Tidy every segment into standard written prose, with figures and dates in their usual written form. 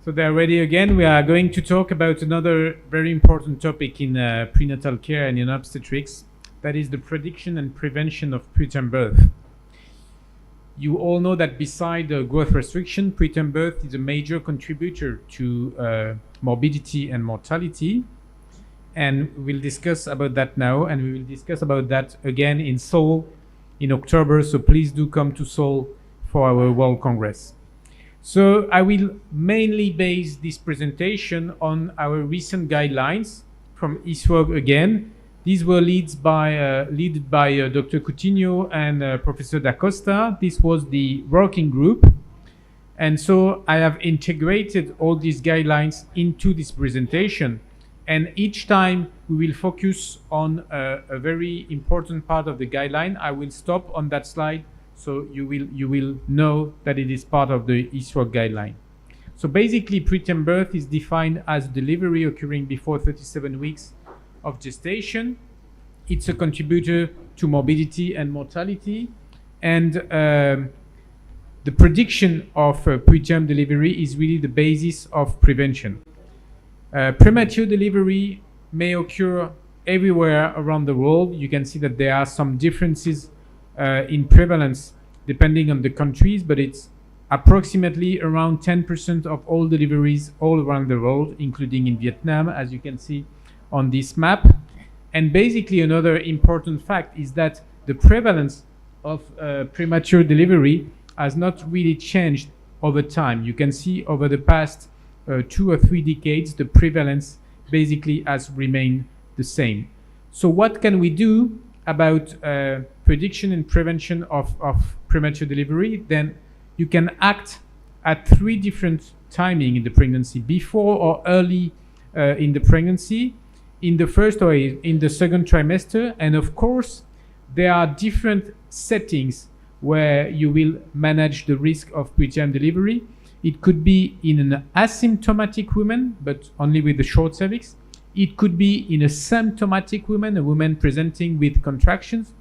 So they're ready again. We are going to talk about another very important topic in prenatal care and in obstetrics. That is the prediction and prevention of preterm birth. You all know that beside growth restriction, preterm birth is a major contributor to morbidity and mortality. And we'll discuss about that now, and we will discuss about that again in Seoul in October. So please do come to Seoul for our World Congress. So I will mainly base this presentation on our recent guidelines from ISWOG again. These were led by Dr. Coutinho and Professor Da Costa. This was the working group. And so I have integrated all these guidelines into this presentation. And each time we will focus on a very important part of the guideline. I will stop on that slide so you will know that it is part of the ISWOG guideline. So basically, preterm birth is defined as delivery occurring before 37 weeks of gestation. It's a contributor to morbidity and mortality. And the prediction of preterm delivery is really the basis of prevention. Premature delivery may occur everywhere around the world. You can see that there are some differences in prevalence depending on the countries, but it's approximately around 10% of all deliveries all around the world, including in Vietnam, as you can see on this map. And basically another important fact is that the prevalence of premature delivery has not really changed over time. You can see over the past 2 or 3 decades, the prevalence basically has remained the same. So what can we do about prediction and prevention of premature delivery? Then you can act at 3 different timing in the pregnancy: before or early in the pregnancy, in the first or in the second trimester, and of course there are different settings where you will manage the risk of preterm delivery. It could be in an asymptomatic woman, but only with the short cervix. It could be in a symptomatic woman, a woman presenting with contractions.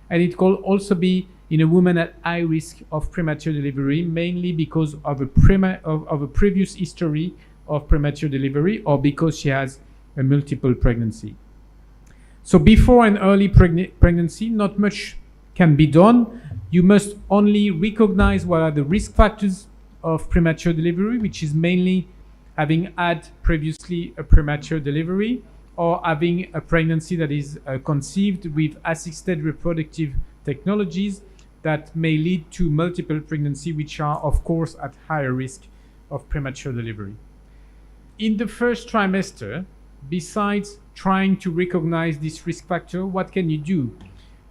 And it could also be in a woman at high risk of premature delivery, mainly because of a previous history of premature delivery or because she has a multiple pregnancy. So before an early pregnancy, not much can be done. You must only recognize what are the risk factors of premature delivery, which is mainly having had previously a premature delivery or having a pregnancy that is conceived with assisted reproductive technologies that may lead to multiple pregnancy, which are of course at higher risk of premature delivery. In the first trimester, besides trying to recognize this risk factor, what can you do?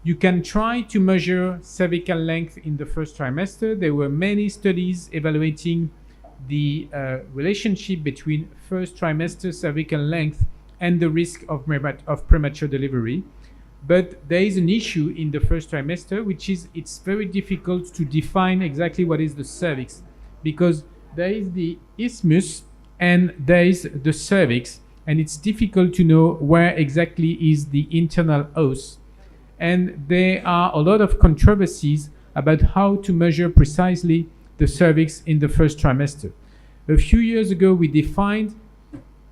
You can try to measure cervical length in the first trimester. There were many studies evaluating the relationship between first trimester cervical length and the risk of premature delivery. But there is an issue in the first trimester, which is it's very difficult to define exactly what is the cervix, because there is the isthmus and there is the cervix, and it's difficult to know where exactly is the internal os. And there are a lot of controversies about how to measure precisely the cervix in the first trimester. A few years ago, we defined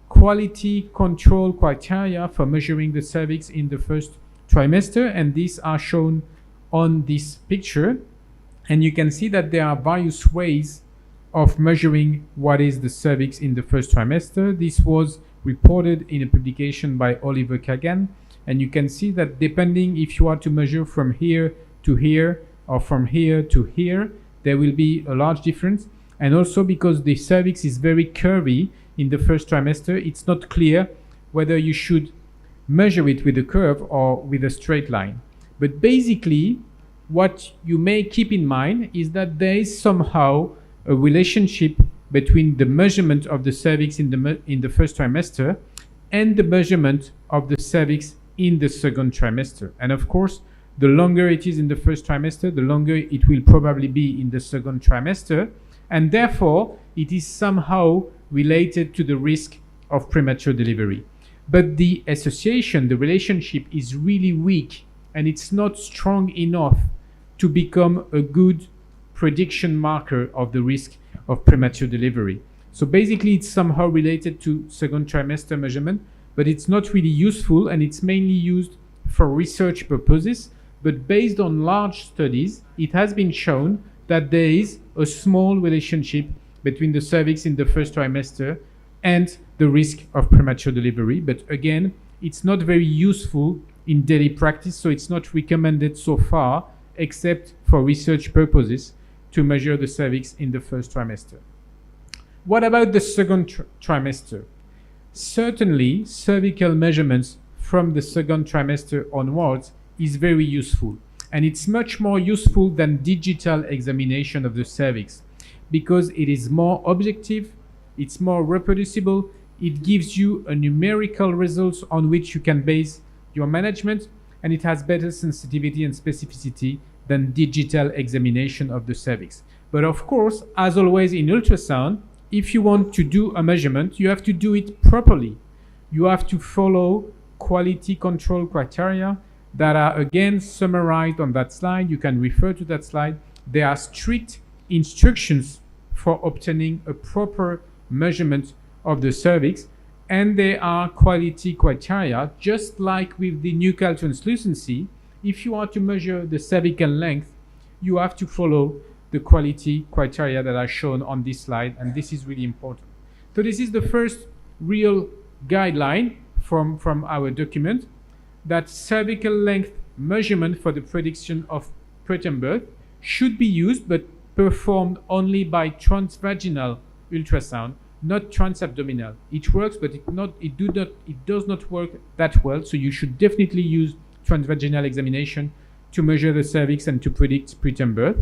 quality control criteria for measuring the cervix in the first trimester, and these are shown on this picture. And you can see that there are various ways of measuring what is the cervix in the first trimester. This was reported in a publication by Oliver Kagan, and you can see that depending if you are to measure from here to here or from here to here, there will be a large difference. And also because the cervix is very curvy in the first trimester, it's not clear whether you should measure it with a curve or with a straight line. But basically, what you may keep in mind is that there is somehow a relationship between the measurement of the cervix in the first trimester and the measurement of the cervix in the second trimester. And of course, the longer it is in the first trimester, the longer it will probably be in the second trimester. And therefore, it is somehow related to the risk of premature delivery. But the association, the relationship is really weak, and it's not strong enough to become a good prediction marker of the risk of premature delivery. So basically it's somehow related to second trimester measurement, but it's not really useful, and it's mainly used for research purposes. But based on large studies, it has been shown that there is a small relationship between the cervix in the first trimester and the risk of premature delivery. But again, it's not very useful in daily practice, so it's not recommended so far, except for research purposes, to measure the cervix in the first trimester. What about the second trimester? Certainly, cervical measurements from the second trimester onwards is very useful. And it's much more useful than digital examination of the cervix because it is more objective, it's more reproducible, it gives you a numerical results on which you can base your management, and it has better sensitivity and specificity than digital examination of the cervix. But of course, as always in ultrasound, if you want to do a measurement, you have to do it properly. You have to follow quality control criteria that are again summarized on that slide. You can refer to that slide. There are strict instructions for obtaining a proper measurement of the cervix, and there are quality criteria, just like with the nuchal translucency. If you are to measure the cervical length, you have to follow the quality criteria that are shown on this slide, and this is really important. So this is the first real guideline from our document, that cervical length measurement for the prediction of preterm birth should be used, but performed only by transvaginal ultrasound, not transabdominal. It works, but it does not work that well. So you should definitely use transvaginal examination to measure the cervix and to predict preterm birth.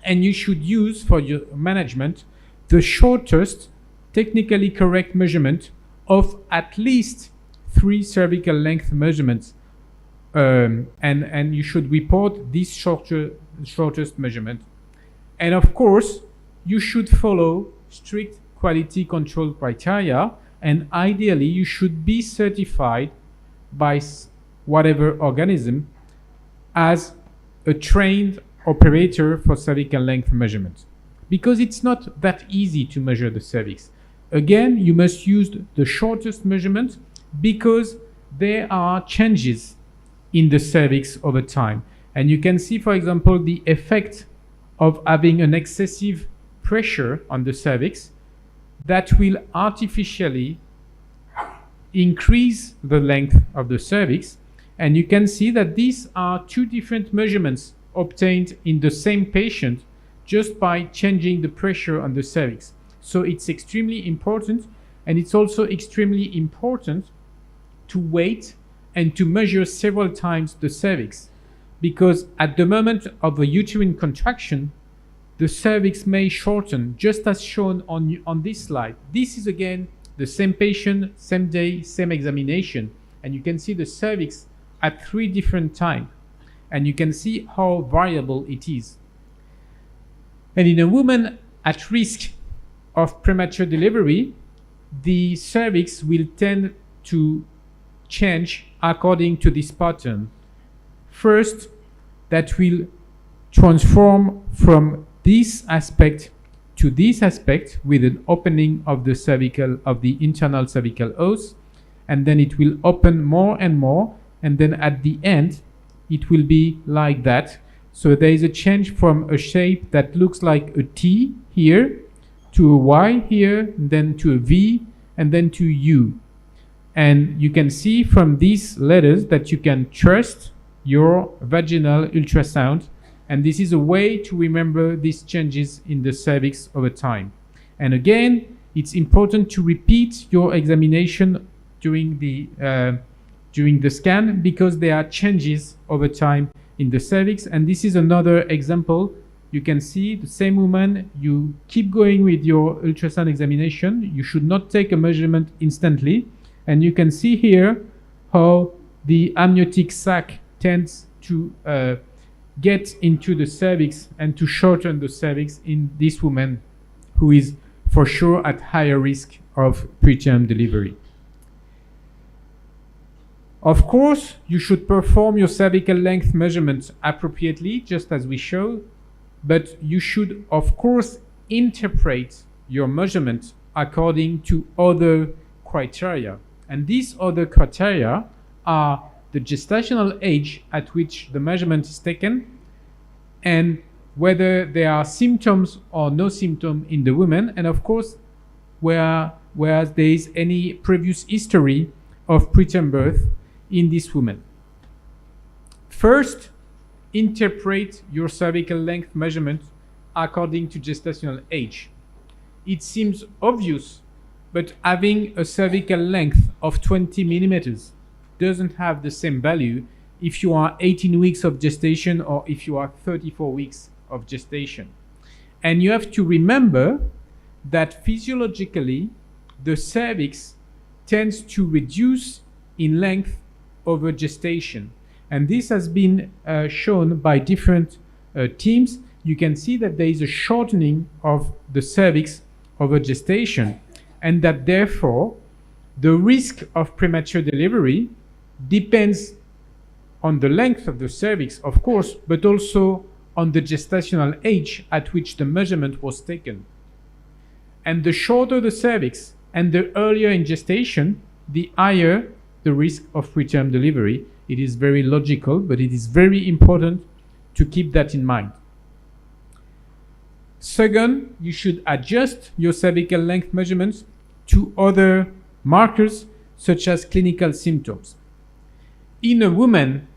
And you should use for your management the shortest, technically correct measurement of at least 3 cervical length measurements, and you should report this shortest measurement. And of course, you should follow strict quality control criteria, and ideally you should be certified by whatever organism as a trained operator for cervical length measurement, because it's not that easy to measure the cervix. Again, you must use the shortest measurement because there are changes in the cervix over time. And you can see, for example, the effect of having an excessive pressure on the cervix that will artificially increase the length of the cervix. And you can see that these are 2 different measurements obtained in the same patient just by changing the pressure on the cervix. So it's extremely important, and it's also extremely important to wait and to measure several times the cervix, because at the moment of a uterine contraction, the cervix may shorten, just as shown on this slide. This is again the same patient, same day, same examination, and you can see the cervix at 3 different times, and you can see how variable it is. And in a woman at risk of premature delivery, the cervix will tend to change according to this pattern. First, that will transform from this aspect to this aspect with an opening of the internal cervical os, and then it will open more and more, and then at the end it will be like that. So there is a change from a shape that looks like a T here to a Y here, then to a V, and then to U. And you can see from these letters that you can trust your vaginal ultrasound, and this is a way to remember these changes in the cervix over time. And again, it's important to repeat your examination during the scan, because there are changes over time in the cervix. And this is another example. You can see the same woman, you keep going with your ultrasound examination. You should not take a measurement instantly. And you can see here how the amniotic sac tends to get into the cervix and to shorten the cervix in this woman who is for sure at higher risk of preterm delivery. Of course, you should perform your cervical length measurements appropriately, just as we showed, but you should, of course, interpret your measurement according to other criteria. And these other criteria are the gestational age at which the measurement is taken, and whether there are symptoms or no symptom in the woman, and of course, whereas there is any previous history of preterm birth in this woman. First, interpret your cervical length measurement according to gestational age. It seems obvious, but having a cervical length of 20 millimeters doesn't have the same value if you are 18 weeks of gestation or if you are 34 weeks of gestation. And you have to remember that physiologically, the cervix tends to reduce in length over gestation. And this has been shown by different teams. You can see that there is a shortening of the cervix over gestation, and that therefore the risk of premature delivery depends on the length of the cervix, of course, but also on the gestational age at which the measurement was taken. And the shorter the cervix and the earlier in gestation, the higher the risk of preterm delivery. It is very logical, but it is very important to keep that in mind. Second, you should adjust your cervical length measurements to other markers such as clinical symptoms. In a woman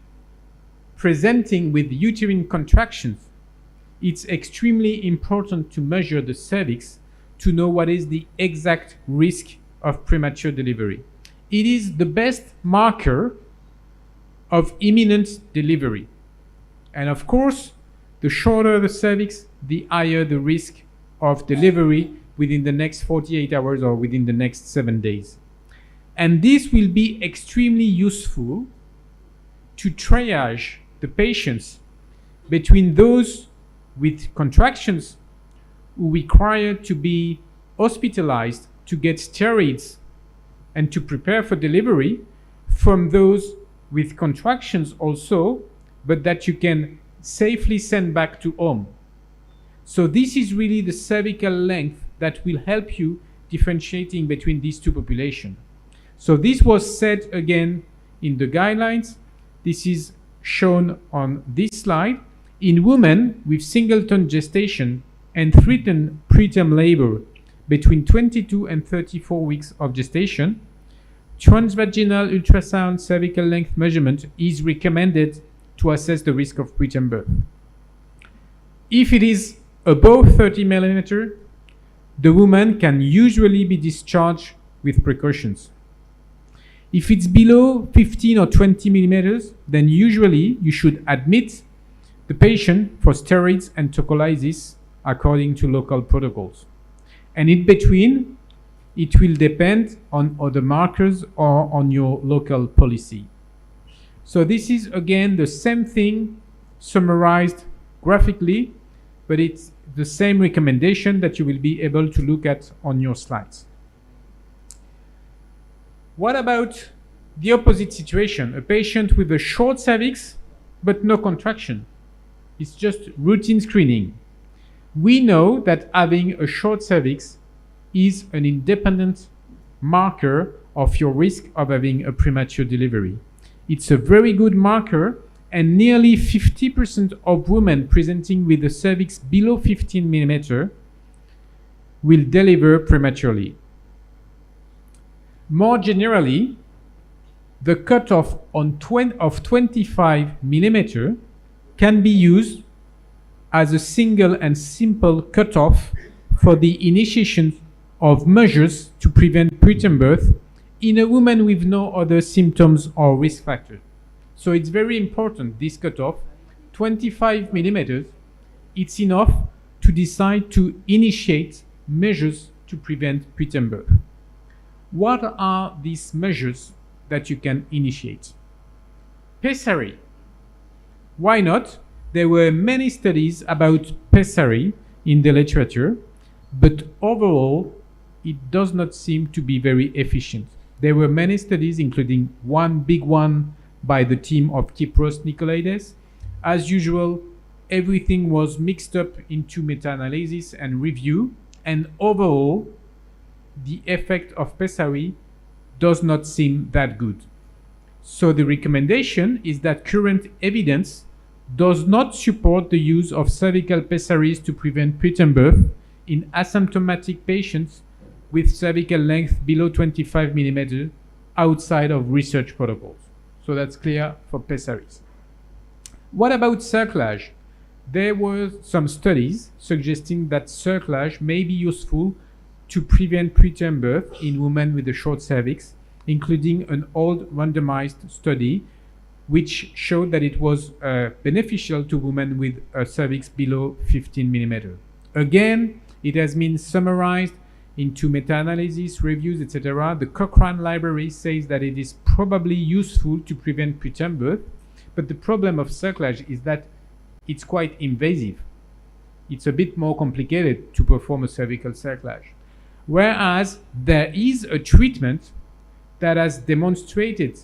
presenting with uterine contractions, it's extremely important to measure the cervix to know what is the exact risk of premature delivery. It is the best marker of imminent delivery. And of course, the shorter the cervix, the higher the risk of delivery within the next 48 hours or within the next 7 days. And this will be extremely useful to triage the patients between those with contractions who require to be hospitalized to get steroids and to prepare for delivery, from those with contractions also, but that you can safely send back to home. So this is really the cervical length that will help you differentiating between these two populations. So this was said again in the guidelines. This is shown on this slide. In women with singleton gestation and threatened preterm labor between 22 and 34 weeks of gestation, transvaginal ultrasound cervical length measurement is recommended to assess the risk of preterm birth. If it is above 30 millimeters, the woman can usually be discharged with precautions. If it's below 15 or 20 millimeters, then usually you should admit the patient for steroids and tocolysis according to local protocols. And in between, it will depend on other markers or on your local policy. So this is again the same thing summarized graphically, but it's the same recommendation that you will be able to look at on your slides. What about the opposite situation? A patient with a short cervix but no contraction. It's just routine screening. We know that having a short cervix is an independent marker of your risk of having a premature delivery. It's a very good marker, and nearly 50% of women presenting with a cervix below 15 millimeters will deliver prematurely. More generally, the cutoff of 25 millimeters can be used as a single and simple cutoff for the initiation of measures to prevent preterm birth in a woman with no other symptoms or risk factors. So it's very important, this cutoff, 25 millimeters, it's enough to decide to initiate measures to prevent preterm birth. What are these measures that you can initiate? Pessary. Why not? There were many studies about pessary in the literature, but overall, it does not seem to be very efficient. There were many studies, including one big one by the team of Kypros Nicolaides. As usual, everything was mixed up into meta-analysis and review, and overall, the effect of pessary does not seem that good. So the recommendation is that current evidence does not support the use of cervical pessaries to prevent preterm birth in asymptomatic patients with cervical length below 25 millimeters outside of research protocols. So that's clear for pessaries. What about cerclage? There were some studies suggesting that cerclage may be useful to prevent preterm birth in women with a short cervix, including an old randomized study which showed that it was beneficial to women with a cervix below 15 millimeters. Again, it has been summarized into meta-analysis, reviews, etc. The Cochrane library says that it is probably useful to prevent preterm birth, but the problem of cerclage is that it's quite invasive. It's a bit more complicated to perform a cervical cerclage. Whereas there is a treatment that has demonstrated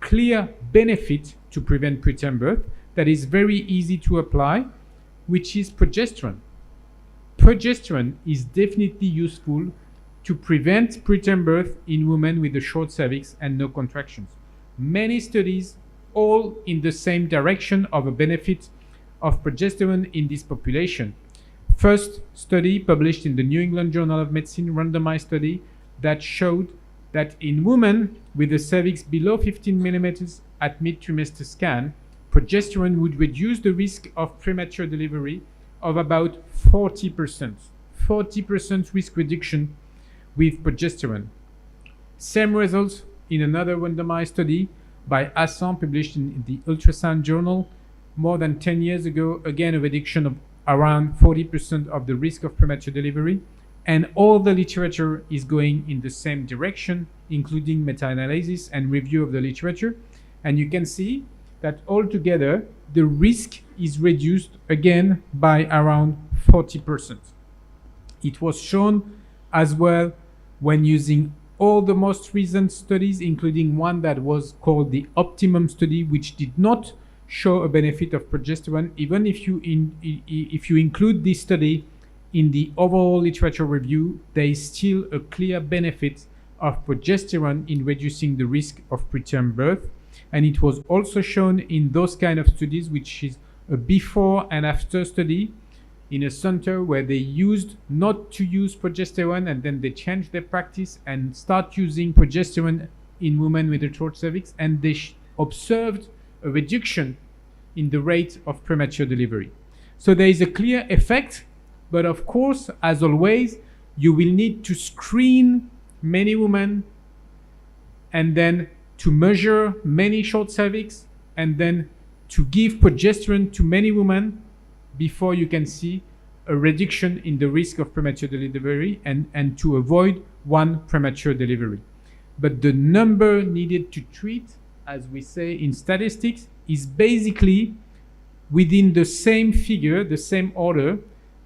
clear benefit to prevent preterm birth that is very easy to apply, which is progesterone. Progesterone is definitely useful to prevent preterm birth in women with a short cervix and no contractions. Many studies all in the same direction of a benefit of progesterone in this population. First study published in the New England Journal of Medicine, randomized study that showed that in women with a cervix below 15 millimeters at mid-trimester scan, progesterone would reduce the risk of premature delivery of about 40%. 40% risk reduction with progesterone. Same results in another randomized study by Hassan, published in the Ultrasound Journal more than 10 years ago. Again, a reduction of around 40% of the risk of premature delivery. And all the literature is going in the same direction, including meta-analysis and review of the literature. And you can see that altogether, the risk is reduced again by around 40%. It was shown as well when using all the most recent studies, including one that was called the Optimum study, which did not show a benefit of progesterone. Even if you include this study in the overall literature review, there is still a clear benefit of progesterone in reducing the risk of preterm birth. And it was also shown in those kind of studies, which is a before and after study in a center where they used not to use progesterone, and then they changed their practice and start using progesterone in women with a short cervix, and they observed a reduction in the rate of premature delivery. So there is a clear effect, but of course, as always, you will need to screen many women and then to measure many short cervix and then to give progesterone to many women before you can see a reduction in the risk of premature delivery and to avoid one premature delivery. But the number needed to treat, as we say in statistics, is basically within the same figure, the same order,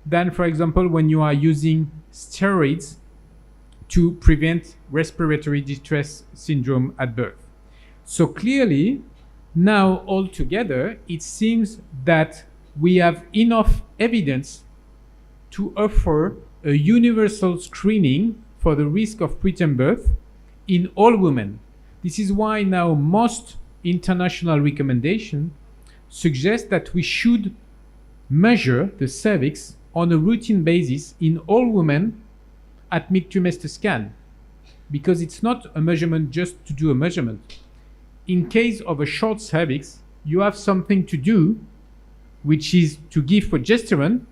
than, for example, when you are using steroids to prevent respiratory distress syndrome at birth. So clearly, now altogether, it seems that we have enough evidence to offer a universal screening for the risk of preterm birth in all women. This is why now most international recommendations suggest that we should measure the cervix on a routine basis in all women at mid-trimester scan, because it's not a measurement just to do a measurement. In case of a short cervix, you have something to do, which is to give progesterone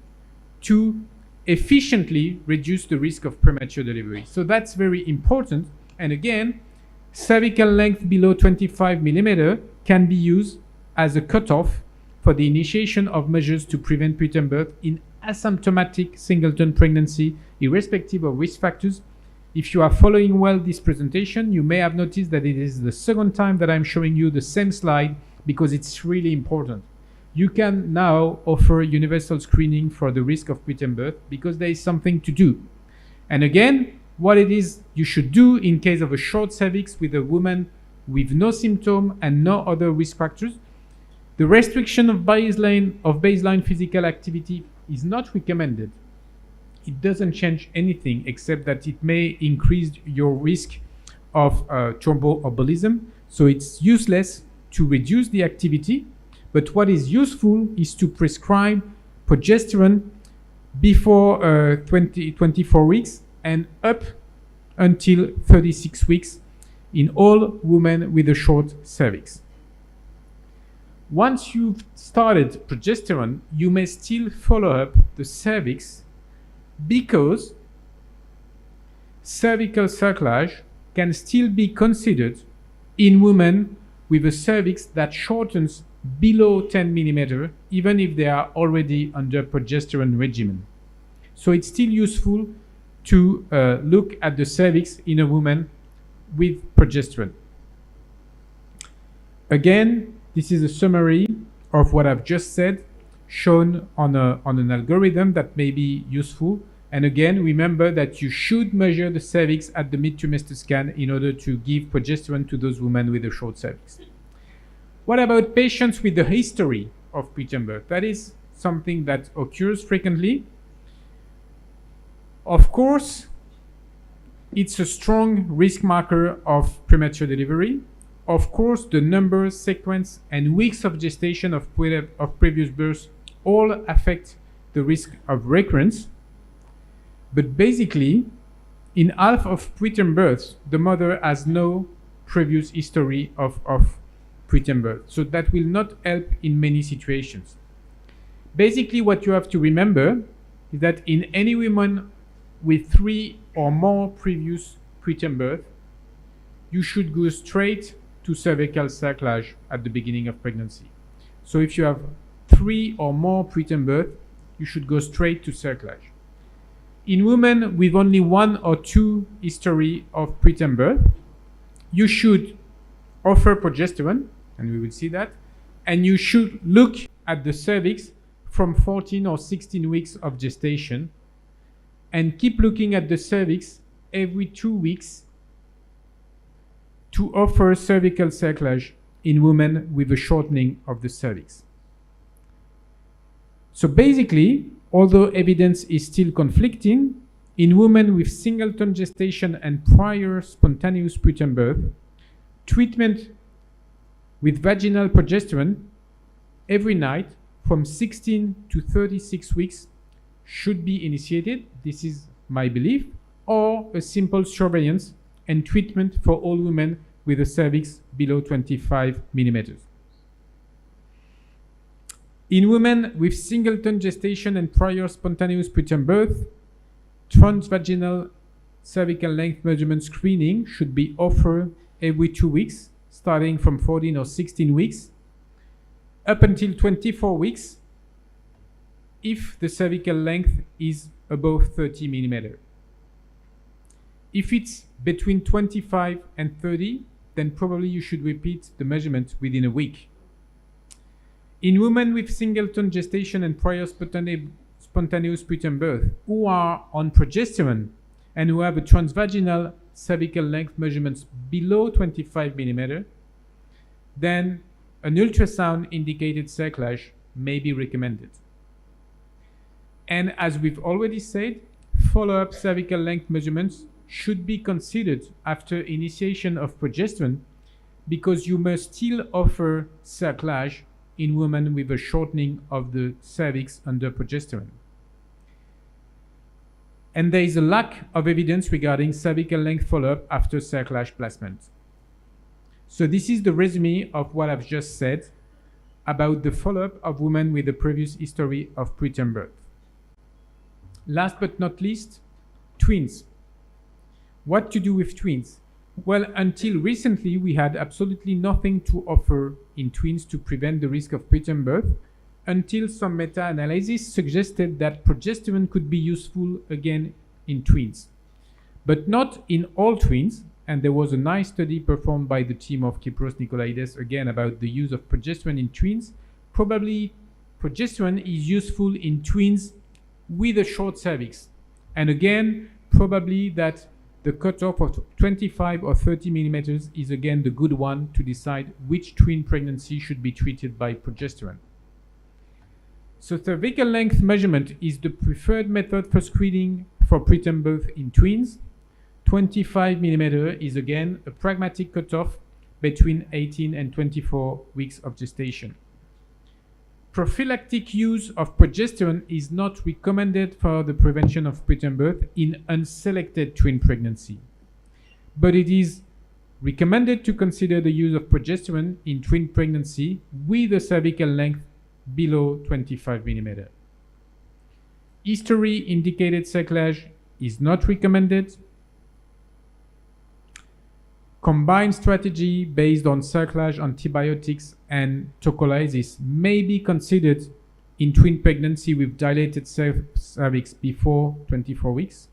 to efficiently reduce the risk of premature delivery. So that's very important. And again, cervical length below 25 millimeter can be used as a cutoff for the initiation of measures to prevent preterm birth in asymptomatic singleton pregnancy, irrespective of risk factors. If you are following well this presentation, you may have noticed that it is the second time that I'm showing you the same slide, because it's really important. You can now offer universal screening for the risk of preterm birth because there is something to do. And again, what it is you should do in case of a short cervix with a woman with no symptom and no other risk factors. The restriction of baseline physical activity is not recommended. it doesn't change anything except that it may increase your risk of thromboembolism. So it's useless to reduce the activity, but what is useful is to prescribe progesterone before 24 weeks and up until 36 weeks in all women with a short cervix. Once you've started progesterone, you may still follow up the cervix because cervical cerclage can still be considered in women with a cervix that shortens below 10 millimeter, even if they are already under progesterone regimen. So it's still useful to look at the cervix in a woman with progesterone. Again, this is a summary of what I've just said, shown on an algorithm that may be useful. And again, remember that you should measure the cervix at the mid-trimester scan in order to give progesterone to those women with a short cervix. What about patients with a history of preterm birth? That is something that occurs frequently. Of course, it's a strong risk marker of premature delivery. Of course, the number, sequence, and weeks of gestation of previous births all affect the risk of recurrence. But basically, in half of preterm births, the mother has no previous history of preterm birth. So that will not help in many situations. Basically, what you have to remember is that in any woman with 3 or more previous preterm birth, you should go straight to cervical cerclage at the beginning of pregnancy. So if you have 3 or more preterm birth, you should go straight to cerclage. In women with only 1 or 2 history of preterm birth, you should offer progesterone, and we will see that, and you should look at the cervix from 14 or 16 weeks of gestation, and keep looking at the cervix every 2 weeks to offer cervical cerclage in women with a shortening of the cervix. So basically, although evidence is still conflicting, in women with singleton gestation and prior spontaneous preterm birth, treatment with vaginal progesterone every night from 16 to 36 weeks should be initiated, this is my belief, or a simple surveillance and treatment for all women with a cervix below 25 millimeters. In women with singleton gestation and prior spontaneous preterm birth, transvaginal cervical length measurement screening should be offered every 2 weeks, starting from 14 or 16 weeks, up until 24 weeks, if the cervical length is above 30 millimeters. If it's between 25 and 30, then probably you should repeat the measurement within a week. In women with singleton gestation and prior spontaneous preterm birth who are on progesterone and who have a transvaginal cervical length measurements below 25 millimeters, then an ultrasound indicated cerclage may be recommended. And as we've already said, follow-up cervical length measurements should be considered after initiation of progesterone because you must still offer cerclage in women with a shortening of the cervix under progesterone. And there is a lack of evidence regarding cervical length follow-up after cerclage placement. So this is the resume of what I've just said about the follow-up of women with a previous history of preterm birth. Last but not least, twins. What to do with twins? Well, until recently, we had absolutely nothing to offer in twins to prevent the risk of preterm birth, until some meta-analysis suggested that progesterone could be useful again in twins. But not in all twins, and there was a nice study performed by the team of Kypros Nicolaides again about the use of progesterone in twins. Probably progesterone is useful in twins with a short cervix. And again, probably that the cutoff of 25 or 30 millimeters is again the good one to decide which twin pregnancy should be treated by progesterone. So cervical length measurement is the preferred method for screening for preterm birth in twins. 25 mm is again a pragmatic cutoff between 18 and 24 weeks of gestation. Prophylactic use of progesterone is not recommended for the prevention of preterm birth in unselected twin pregnancy, but it is recommended to consider the use of progesterone in twin pregnancy with a cervical length below 25 mm. History indicated cerclage is not recommended. Combined strategy based on cerclage antibiotics and tocolysis may be considered in twin pregnancy with dilated cervix before 24 weeks.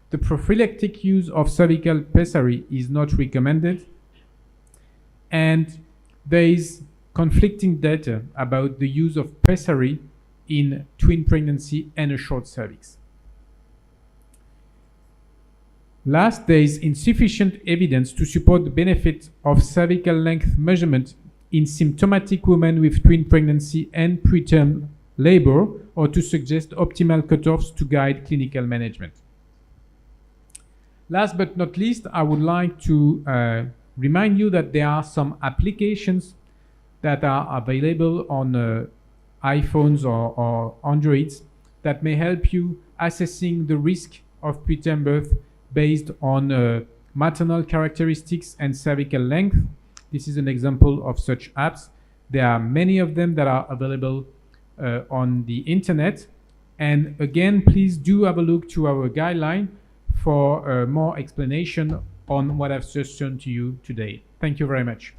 The prophylactic use of cervical pessary is not recommended, and there is conflicting data about the use of pessary in twin pregnancy and a short cervix. Last, there is insufficient evidence to support the benefit of cervical length measurement in symptomatic women with twin pregnancy and preterm labor, or to suggest optimal cutoffs to guide clinical management. Last but not least, I would like to remind you that there are some applications that are available on iPhones or Androids that may help you assessing the risk of preterm birth based on maternal characteristics and cervical length. This is an example of such apps. There are many of them that are available on the internet. And again, please do have a look to our guideline for more explanation on what I've just shown to you today. Thank you very much.